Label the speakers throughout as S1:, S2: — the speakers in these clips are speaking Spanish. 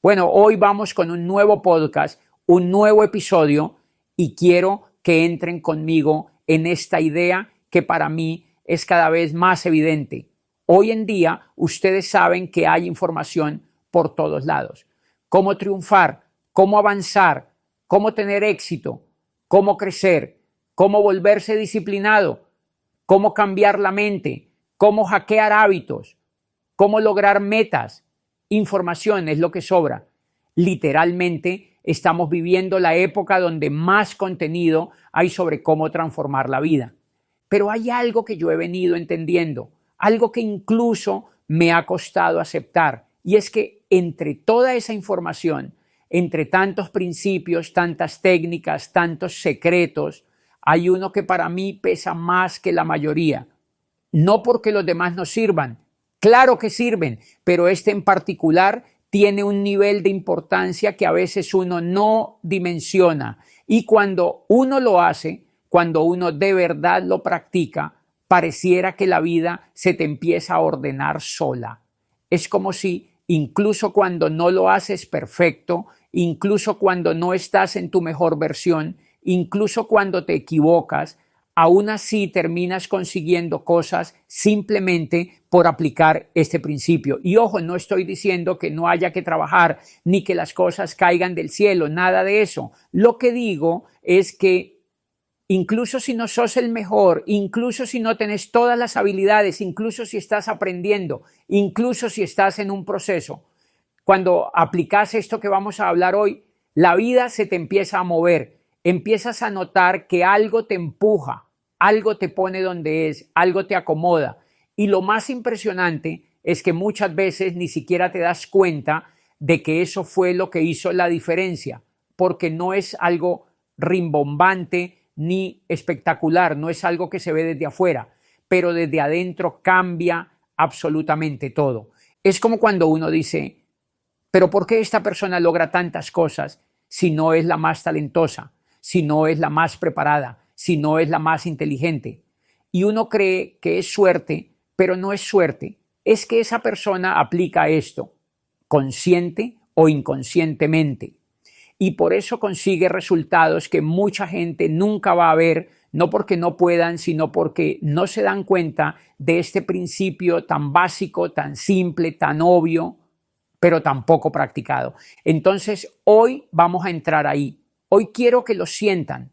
S1: Bueno, hoy vamos con un nuevo podcast, un nuevo episodio y quiero que entren conmigo en esta idea que para mí es cada vez más evidente. Hoy en día ustedes saben que hay información por todos lados. Cómo triunfar, cómo avanzar, cómo tener éxito, cómo crecer, cómo volverse disciplinado, cómo cambiar la mente, cómo hackear hábitos, cómo lograr metas. Información es lo que sobra. Literalmente estamos viviendo la época donde más contenido hay sobre cómo transformar la vida. Pero hay algo que yo he venido entendiendo, algo que incluso me ha costado aceptar, y es que entre toda esa información, entre tantos principios, tantas técnicas, tantos secretos, hay uno que para mí pesa más que la mayoría. No porque los demás no sirvan, claro que sirven, pero este en particular tiene un nivel de importancia que a veces uno no dimensiona. Y cuando uno lo hace, cuando uno de verdad lo practica, pareciera que la vida se te empieza a ordenar sola. Es como si incluso cuando no lo haces perfecto, incluso cuando no estás en tu mejor versión, incluso cuando te equivocas, aún así terminas consiguiendo cosas simplemente por aplicar este principio. Y ojo, no estoy diciendo que no haya que trabajar ni que las cosas caigan del cielo, nada de eso. Lo que digo es que incluso si no sos el mejor, incluso si no tenés todas las habilidades, incluso si estás aprendiendo, incluso si estás en un proceso, cuando aplicas esto que vamos a hablar hoy, la vida se te empieza a mover, empiezas a notar que algo te empuja, algo te pone donde es, algo te acomoda. Y lo más impresionante es que muchas veces ni siquiera te das cuenta de que eso fue lo que hizo la diferencia, porque no es algo rimbombante ni espectacular, no es algo que se ve desde afuera, pero desde adentro cambia absolutamente todo. Es como cuando uno dice, pero ¿por qué esta persona logra tantas cosas si no es la más talentosa, si no es la más preparada, si no es la más inteligente? Y uno cree que es suerte, pero no es suerte. Es que esa persona aplica esto, consciente o inconscientemente. Y por eso consigue resultados que mucha gente nunca va a ver, no porque no puedan, sino porque no se dan cuenta de este principio tan básico, tan simple, tan obvio, pero tan poco practicado. Entonces, hoy vamos a entrar ahí. Hoy quiero que lo sientan,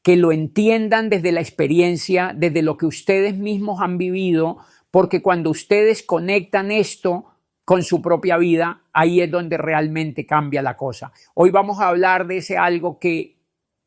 S1: que lo entiendan desde la experiencia, desde lo que ustedes mismos han vivido, porque cuando ustedes conectan esto con su propia vida, ahí es donde realmente cambia la cosa. Hoy vamos a hablar de ese algo que,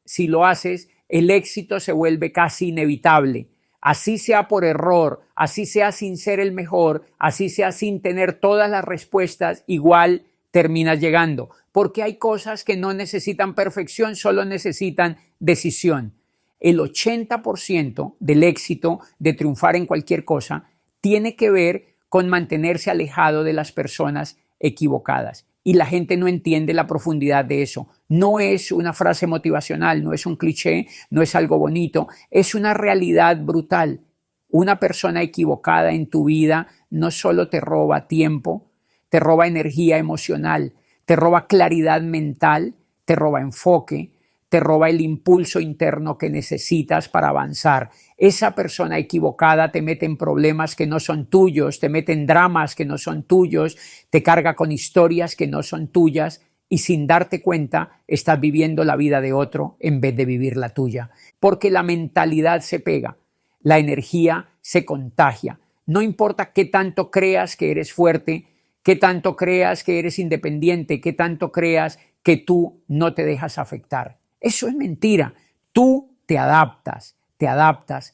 S1: si lo haces, el éxito se vuelve casi inevitable. Así sea por error, así sea sin ser el mejor, así sea sin tener todas las respuestas, igual terminas llegando. Porque hay cosas que no necesitan perfección, solo necesitan decisión. El 80% del éxito de triunfar en cualquier cosa tiene que ver con mantenerse alejado de las personas equivocadas. Y la gente no entiende la profundidad de eso. No es una frase motivacional, no es un cliché, no es algo bonito, es una realidad brutal. Una persona equivocada en tu vida no solo te roba tiempo, te roba energía emocional, te roba claridad mental, te roba enfoque, te roba el impulso interno que necesitas para avanzar. Esa persona equivocada te mete en problemas que no son tuyos, te mete en dramas que no son tuyos, te carga con historias que no son tuyas y sin darte cuenta estás viviendo la vida de otro en vez de vivir la tuya. Porque la mentalidad se pega, la energía se contagia. No importa qué tanto creas que eres fuerte, qué tanto creas que eres independiente, qué tanto creas que tú no te dejas afectar. Eso es mentira. Tú te adaptas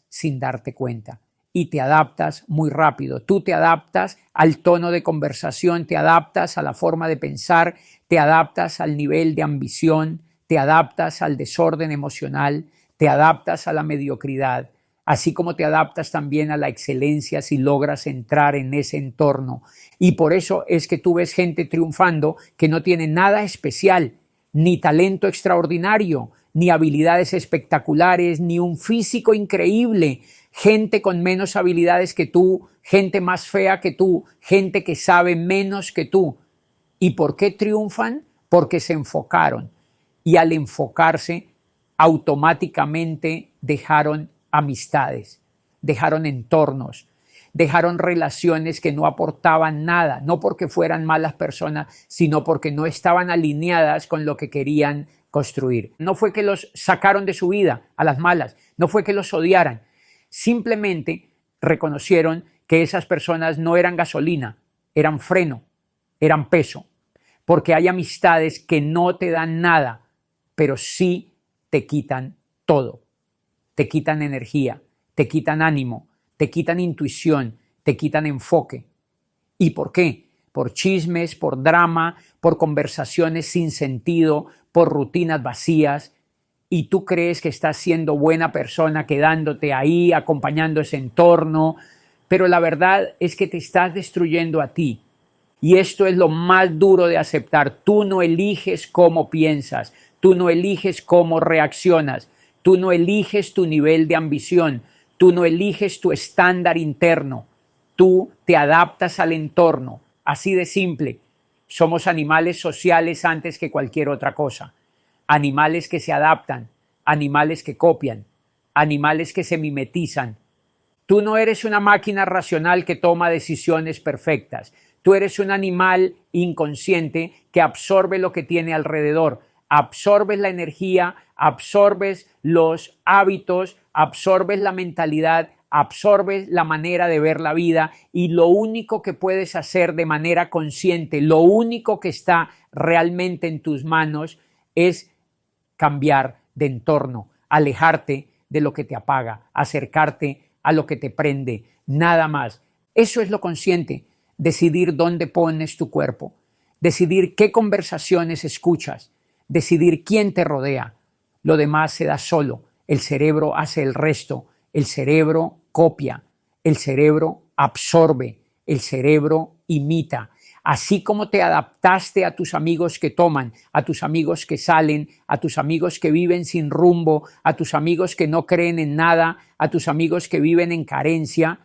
S1: sin darte cuenta y te adaptas muy rápido. Tú te adaptas al tono de conversación, te adaptas a la forma de pensar, te adaptas al nivel de ambición, te adaptas al desorden emocional, te adaptas a la mediocridad, así como te adaptas también a la excelencia si logras entrar en ese entorno. Y por eso es que tú ves gente triunfando que no tiene nada especial, ni talento extraordinario, ni habilidades espectaculares, ni un físico increíble, gente con menos habilidades que tú, gente más fea que tú, gente que sabe menos que tú. ¿Y por qué triunfan? Porque se enfocaron. Y al enfocarse, automáticamente dejaron amistades, dejaron entornos, dejaron relaciones que no aportaban nada, no porque fueran malas personas, sino porque no estaban alineadas con lo que querían construir. No fue que los sacaron de su vida a las malas, no fue que los odiaran, simplemente reconocieron que esas personas no eran gasolina, eran freno, eran peso, porque hay amistades que no te dan nada, pero sí te quitan todo, te quitan energía, te quitan ánimo, te quitan intuición, te quitan enfoque. ¿Y por qué? Por chismes, por drama, por conversaciones sin sentido, por rutinas vacías. Y tú crees que estás siendo buena persona quedándote ahí, acompañando ese entorno, pero la verdad es que te estás destruyendo a ti. Y esto es lo más duro de aceptar. Tú no eliges cómo piensas, tú no eliges cómo reaccionas, tú no eliges tu nivel de ambición, tú no eliges tu estándar interno, tú te adaptas al entorno, así de simple. Somos animales sociales antes que cualquier otra cosa, animales que se adaptan, animales que copian, animales que se mimetizan. Tú no eres una máquina racional que toma decisiones perfectas. Tú eres un animal inconsciente que absorbe lo que tiene alrededor, absorbes la energía, absorbes los hábitos, absorbes la mentalidad, absorbes la manera de ver la vida y lo único que puedes hacer de manera consciente, lo único que está realmente en tus manos es cambiar de entorno, alejarte de lo que te apaga, acercarte a lo que te prende, nada más. Eso es lo consciente. Decidir dónde pones tu cuerpo, decidir qué conversaciones escuchas, decidir quién te rodea. Lo demás se da solo. El cerebro hace el resto. El cerebro copia, el cerebro absorbe, el cerebro imita. Así como te adaptaste a tus amigos que toman, a tus amigos que salen, a tus amigos que viven sin rumbo, a tus amigos que no creen en nada, a tus amigos que viven en carencia,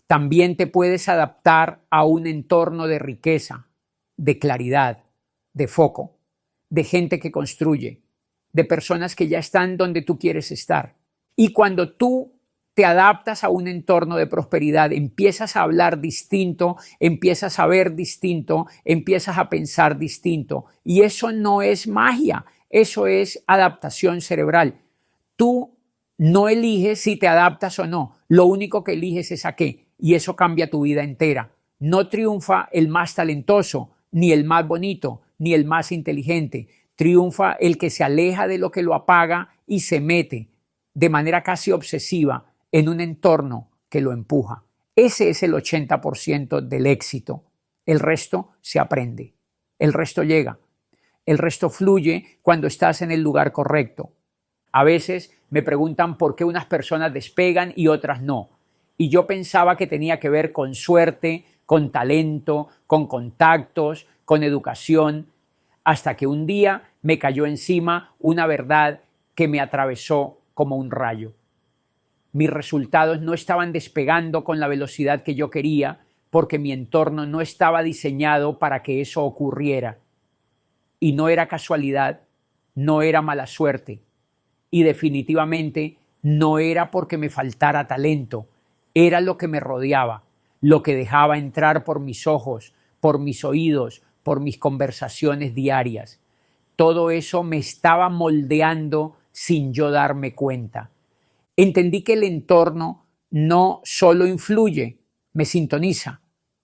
S1: también te puedes adaptar a un entorno de riqueza, de claridad, de foco, de gente que construye, de personas que ya están donde tú quieres estar. Y cuando tú te adaptas a un entorno de prosperidad, empiezas a hablar distinto, empiezas a ver distinto, empiezas a pensar distinto. Y eso no es magia, eso es adaptación cerebral. Tú no eliges si te adaptas o no, lo único que eliges es a qué. Y eso cambia tu vida entera. No triunfa el más talentoso, ni el más bonito, ni el más inteligente. Triunfa el que se aleja de lo que lo apaga y se mete de manera casi obsesiva en un entorno que lo empuja. Ese es el 80% del éxito. El resto se aprende. El resto llega. El resto fluye cuando estás en el lugar correcto. A veces me preguntan por qué unas personas despegan y otras no. Y yo pensaba que tenía que ver con suerte, con talento, con contactos, con educación, hasta que un día me cayó encima una verdad que me atravesó como un rayo. Mis resultados no estaban despegando con la velocidad que yo quería porque mi entorno no estaba diseñado para que eso ocurriera. Y no era casualidad, no era mala suerte. Y definitivamente no era porque me faltara talento. Era lo que me rodeaba, lo que dejaba entrar por mis ojos, por mis oídos, por mis conversaciones diarias. Todo eso me estaba moldeando sin yo darme cuenta. Entendí que el entorno no solo influye, me sintoniza,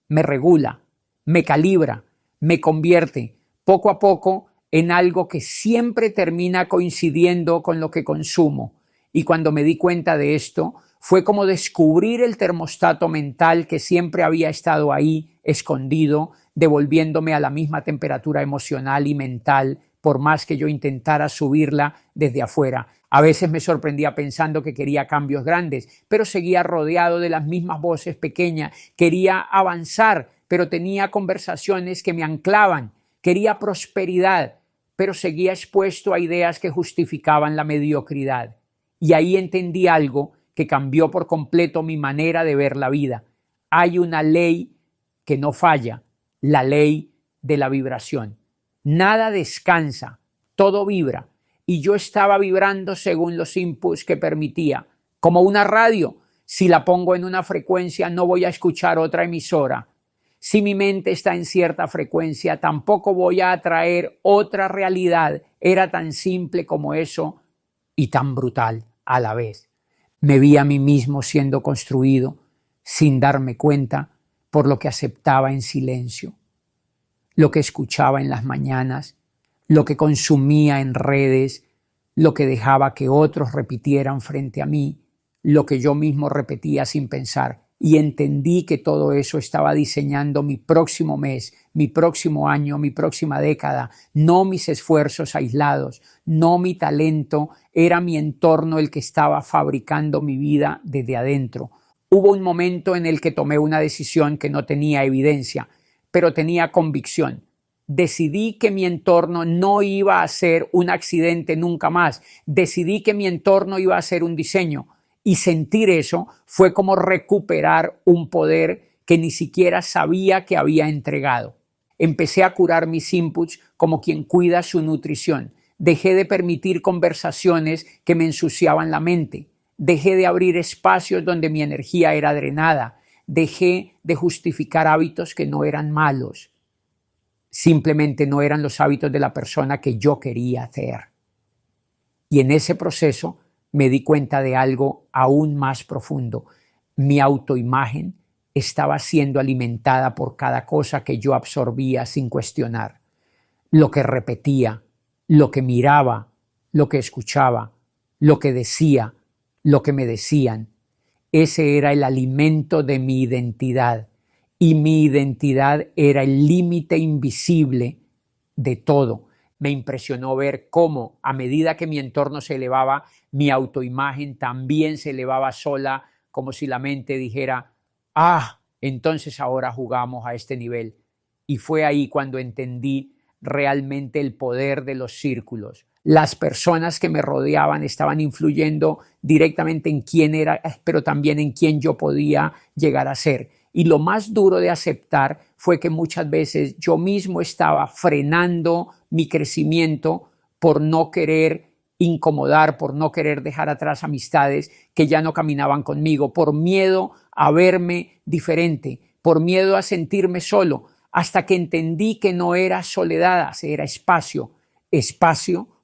S1: me regula, me calibra, me convierte poco a poco en algo que siempre termina coincidiendo con lo que consumo. Y cuando me di cuenta de esto, fue como descubrir el termostato mental que siempre había estado ahí, escondido, devolviéndome a la misma temperatura emocional y mental, por más que yo intentara subirla desde afuera. A veces me sorprendía pensando que quería cambios grandes, pero seguía rodeado de las mismas voces pequeñas. Quería avanzar, pero tenía conversaciones que me anclaban. Quería prosperidad, pero seguía expuesto a ideas que justificaban la mediocridad. Y ahí entendí algo que cambió por completo mi manera de ver la vida. Hay una ley que no falla, la ley de la vibración. Nada descansa, todo vibra. Y yo estaba vibrando según los inputs que permitía, como una radio. Si la pongo en una frecuencia, no voy a escuchar otra emisora. Si mi mente está en cierta frecuencia, tampoco voy a atraer otra realidad. Era tan simple como eso y tan brutal a la vez. Me vi a mí mismo siendo construido sin darme cuenta por lo que aceptaba en silencio, lo que escuchaba en las mañanas, lo que consumía en redes, lo que dejaba que otros repitieran frente a mí, lo que yo mismo repetía sin pensar. Y entendí que todo eso estaba diseñando mi próximo mes, mi próximo año, mi próxima década, no mis esfuerzos aislados, no mi talento, era mi entorno el que estaba fabricando mi vida desde adentro. Hubo un momento en el que tomé una decisión que no tenía evidencia, pero tenía convicción. Decidí que mi entorno no iba a ser un accidente nunca más. Decidí que mi entorno iba a ser un diseño. Y sentir eso fue como recuperar un poder que ni siquiera sabía que había entregado. Empecé a curar mis inputs como quien cuida su nutrición. Dejé de permitir conversaciones que me ensuciaban la mente. Dejé de abrir espacios donde mi energía era drenada. Dejé de justificar hábitos que no eran malos. Simplemente no eran los hábitos de la persona que yo quería hacer. Y en ese proceso me di cuenta de algo aún más profundo. Mi autoimagen estaba siendo alimentada por cada cosa que yo absorbía sin cuestionar. Lo que repetía, lo que miraba, lo que escuchaba, lo que decía, lo que me decían. Ese era el alimento de mi identidad. Y mi identidad era el límite invisible de todo. Me impresionó ver cómo, a medida que mi entorno se elevaba, mi autoimagen también se elevaba sola, como si la mente dijera, entonces ahora jugamos a este nivel. Y fue ahí cuando entendí realmente el poder de los círculos. Las personas que me rodeaban estaban influyendo directamente en quién era, pero también en quién yo podía llegar a ser. Y lo más duro de aceptar fue que muchas veces yo mismo estaba frenando mi crecimiento por no querer incomodar, por no querer dejar atrás amistades que ya no caminaban conmigo, por miedo a verme diferente, por miedo a sentirme solo, hasta que entendí que no era soledad, era espacio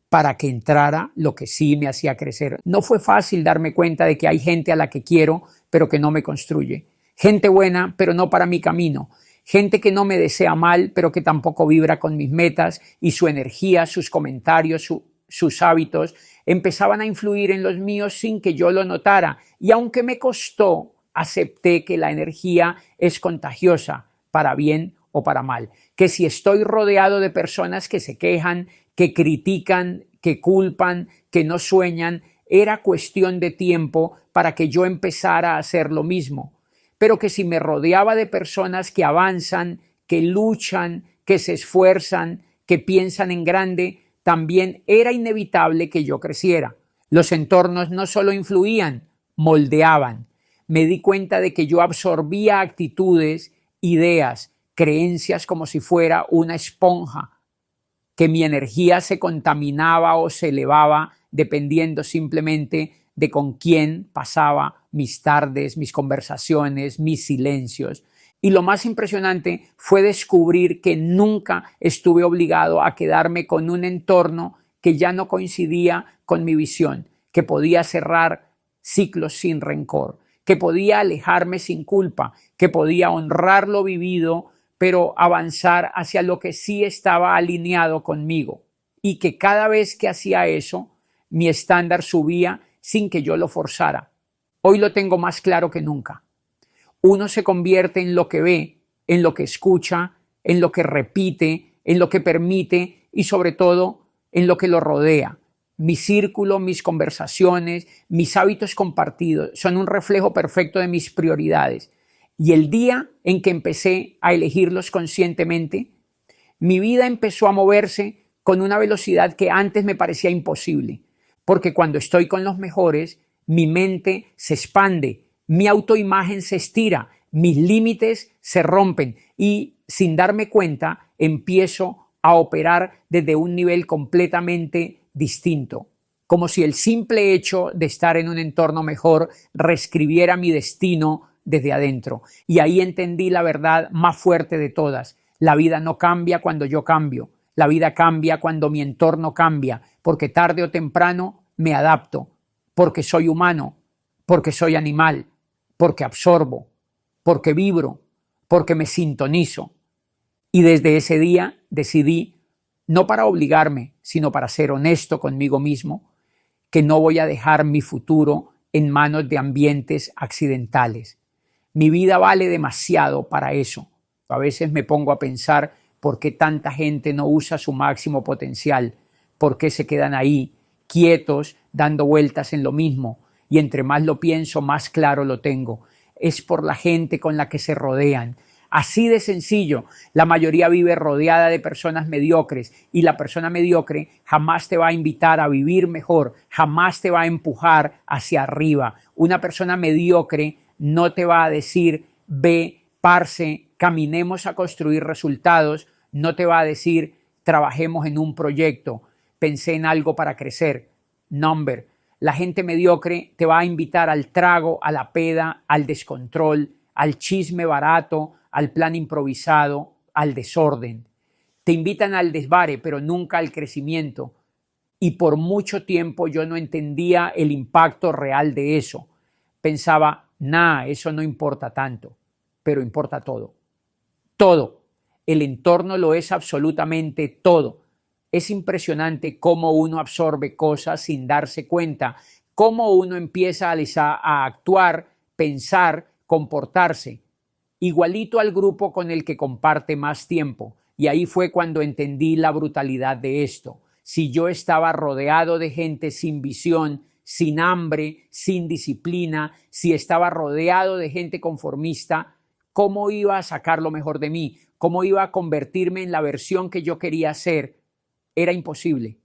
S1: para que entrara lo que sí me hacía crecer. No fue fácil darme cuenta de que hay gente a la que quiero, pero que no me construye. Gente buena, pero no para mi camino. Gente que no me desea mal, pero que tampoco vibra con mis metas, y su energía, sus comentarios, sus hábitos empezaban a influir en los míos sin que yo lo notara. Y aunque me costó, acepté que la energía es contagiosa, para bien o para mal. Que si estoy rodeado de personas que se quejan, que critican, que culpan, que no sueñan, era cuestión de tiempo para que yo empezara a hacer lo mismo. Pero que si me rodeaba de personas que avanzan, que luchan, que se esfuerzan, que piensan en grande, también era inevitable que yo creciera. Los entornos no solo influían, moldeaban. Me di cuenta de que yo absorbía actitudes, ideas, creencias como si fuera una esponja, que mi energía se contaminaba o se elevaba dependiendo simplemente de con quién pasaba mis tardes, mis conversaciones, mis silencios. Y lo más impresionante fue descubrir que nunca estuve obligado a quedarme con un entorno que ya no coincidía con mi visión, que podía cerrar ciclos sin rencor, que podía alejarme sin culpa, que podía honrar lo vivido, pero avanzar hacia lo que sí estaba alineado conmigo. Y que cada vez que hacía eso, mi estándar subía sin que yo lo forzara. Hoy lo tengo más claro que nunca. Uno se convierte en lo que ve, en lo que escucha, en lo que repite, en lo que permite y sobre todo en lo que lo rodea. Mi círculo, mis conversaciones, mis hábitos compartidos son un reflejo perfecto de mis prioridades. Y el día en que empecé a elegirlos conscientemente, mi vida empezó a moverse con una velocidad que antes me parecía imposible. Porque cuando estoy con los mejores, mi mente se expande, mi autoimagen se estira, mis límites se rompen y sin darme cuenta empiezo a operar desde un nivel completamente distinto, como si el simple hecho de estar en un entorno mejor reescribiera mi destino desde adentro. Y ahí entendí la verdad más fuerte de todas: la vida no cambia cuando yo cambio, la vida cambia cuando mi entorno cambia, porque tarde o temprano me adapto, porque soy humano, porque soy animal, porque absorbo, porque vibro, porque me sintonizo. Y desde ese día decidí, no para obligarme, sino para ser honesto conmigo mismo, que no voy a dejar mi futuro en manos de ambientes accidentales. Mi vida vale demasiado para eso. A veces me pongo a pensar por qué tanta gente no usa su máximo potencial, por qué se quedan ahí, quietos, dando vueltas en lo mismo, y entre más lo pienso, más claro lo tengo. Es por la gente con la que se rodean. Así de sencillo. La mayoría vive rodeada de personas mediocres, y la persona mediocre jamás te va a invitar a vivir mejor, jamás te va a empujar hacia arriba. Una persona mediocre no te va a decir: ve, parce, caminemos a construir resultados. No te va a decir: trabajemos en un proyecto, pensé en algo para crecer. Number. La gente mediocre te va a invitar al trago, a la peda, al descontrol, al chisme barato, al plan improvisado, al desorden. Te invitan al desvare, pero nunca al crecimiento. Y por mucho tiempo yo no entendía el impacto real de eso. Pensaba, nah, eso no importa tanto, pero importa todo. Todo. El entorno lo es absolutamente todo. Es impresionante cómo uno absorbe cosas sin darse cuenta, cómo uno empieza a actuar, pensar, comportarse igualito al grupo con el que comparte más tiempo. Y ahí fue cuando entendí la brutalidad de esto. Si yo estaba rodeado de gente sin visión, sin hambre, sin disciplina, si estaba rodeado de gente conformista, ¿cómo iba a sacar lo mejor de mí? ¿Cómo iba a convertirme en la versión que yo quería ser? Era imposible,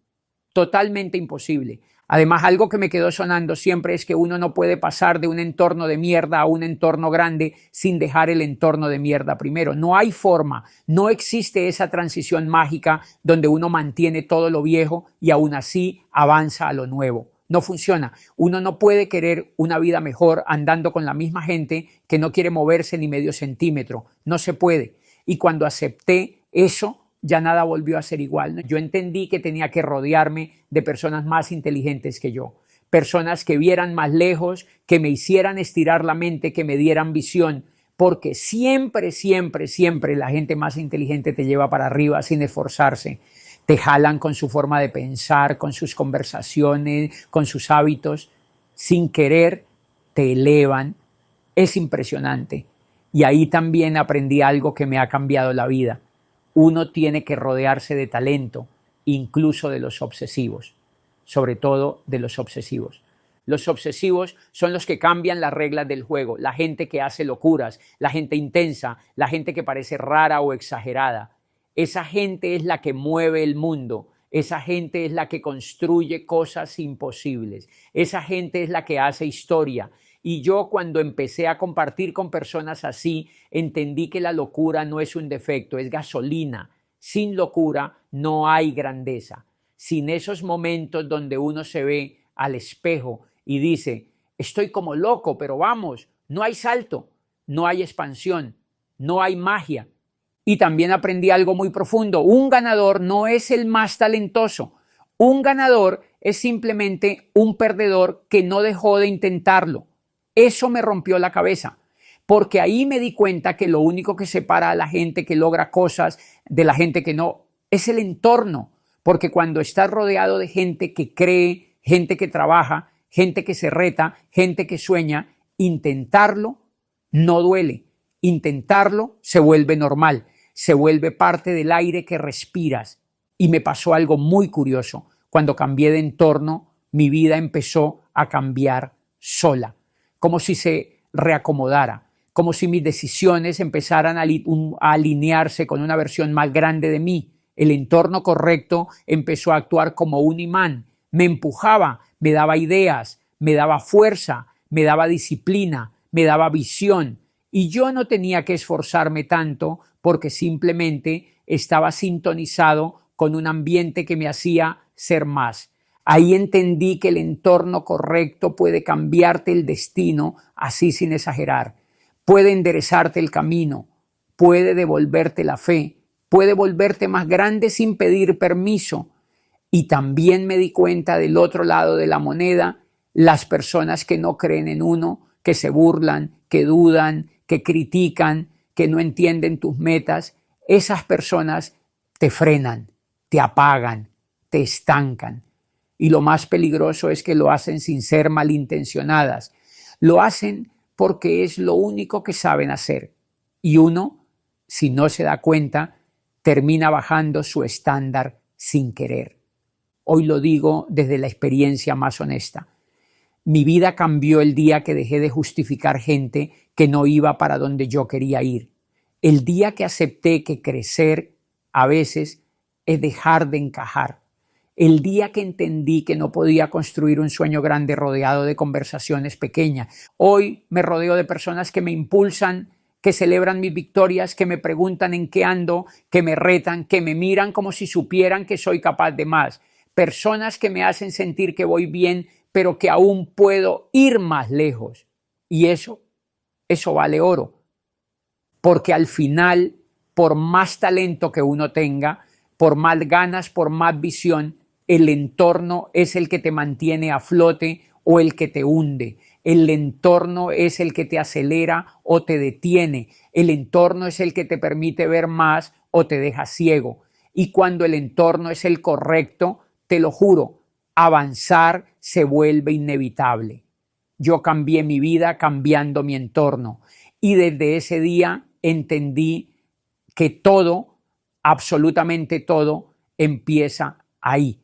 S1: totalmente imposible. Además, algo que me quedó sonando siempre es que uno no puede pasar de un entorno de mierda a un entorno grande sin dejar el entorno de mierda primero. No hay forma, no existe esa transición mágica donde uno mantiene todo lo viejo y aún así avanza a lo nuevo. No funciona. Uno no puede querer una vida mejor andando con la misma gente que no quiere moverse ni medio centímetro. No se puede. Y cuando acepté eso, ya nada volvió a ser igual. Yo entendí que tenía que rodearme de personas más inteligentes que yo, personas que vieran más lejos, que me hicieran estirar la mente, que me dieran visión, porque siempre, siempre, siempre la gente más inteligente te lleva para arriba sin esforzarse. Te jalan con su forma de pensar, con sus conversaciones, con sus hábitos. Sin querer, te elevan. Es impresionante. Y ahí también aprendí algo que me ha cambiado la vida. Uno tiene que rodearse de talento, incluso de los obsesivos, sobre todo de los obsesivos. Los obsesivos son los que cambian las reglas del juego, la gente que hace locuras, la gente intensa, la gente que parece rara o exagerada. Esa gente es la que mueve el mundo, esa gente es la que construye cosas imposibles, esa gente es la que hace historia. Y yo, cuando empecé a compartir con personas así, entendí que la locura no es un defecto, es gasolina. Sin locura no hay grandeza. Sin esos momentos donde uno se ve al espejo y dice: estoy como loco, pero vamos, no hay salto, no hay expansión, no hay magia. Y también aprendí algo muy profundo: un ganador no es el más talentoso. Un ganador es simplemente un perdedor que no dejó de intentarlo. Eso me rompió la cabeza, porque ahí me di cuenta que lo único que separa a la gente que logra cosas de la gente que no es el entorno, porque cuando estás rodeado de gente que cree, gente que trabaja, gente que se reta, gente que sueña, intentarlo no duele, intentarlo se vuelve normal, se vuelve parte del aire que respiras. Y me pasó algo muy curioso: cuando cambié de entorno, mi vida empezó a cambiar sola, como si se reacomodara, como si mis decisiones empezaran a alinearse con una versión más grande de mí. El entorno correcto empezó a actuar como un imán, me empujaba, me daba ideas, me daba fuerza, me daba disciplina, me daba visión, y yo no tenía que esforzarme tanto porque simplemente estaba sintonizado con un ambiente que me hacía ser más. Ahí entendí que el entorno correcto puede cambiarte el destino, así sin exagerar. Puede enderezarte el camino, puede devolverte la fe, puede volverte más grande sin pedir permiso. Y también me di cuenta del otro lado de la moneda, las personas que no creen en uno, que se burlan, que dudan, que critican, que no entienden tus metas. Esas personas te frenan, te apagan, te estancan. Y lo más peligroso es que lo hacen sin ser malintencionadas. Lo hacen porque es lo único que saben hacer. Y uno, si no se da cuenta, termina bajando su estándar sin querer. Hoy lo digo desde la experiencia más honesta. Mi vida cambió el día que dejé de justificar gente que no iba para donde yo quería ir. El día que acepté que crecer a veces es dejar de encajar. El día que entendí que no podía construir un sueño grande rodeado de conversaciones pequeñas. Hoy me rodeo de personas que me impulsan, que celebran mis victorias, que me preguntan en qué ando, que me retan, que me miran como si supieran que soy capaz de más. Personas que me hacen sentir que voy bien, pero que aún puedo ir más lejos. Y eso vale oro. Porque al final, por más talento que uno tenga, por más ganas, por más visión, el entorno es el que te mantiene a flote o el que te hunde. El entorno es el que te acelera o te detiene. El entorno es el que te permite ver más o te deja ciego. Y cuando el entorno es el correcto, te lo juro, avanzar se vuelve inevitable. Yo cambié mi vida cambiando mi entorno y desde ese día entendí que todo, absolutamente todo, empieza ahí.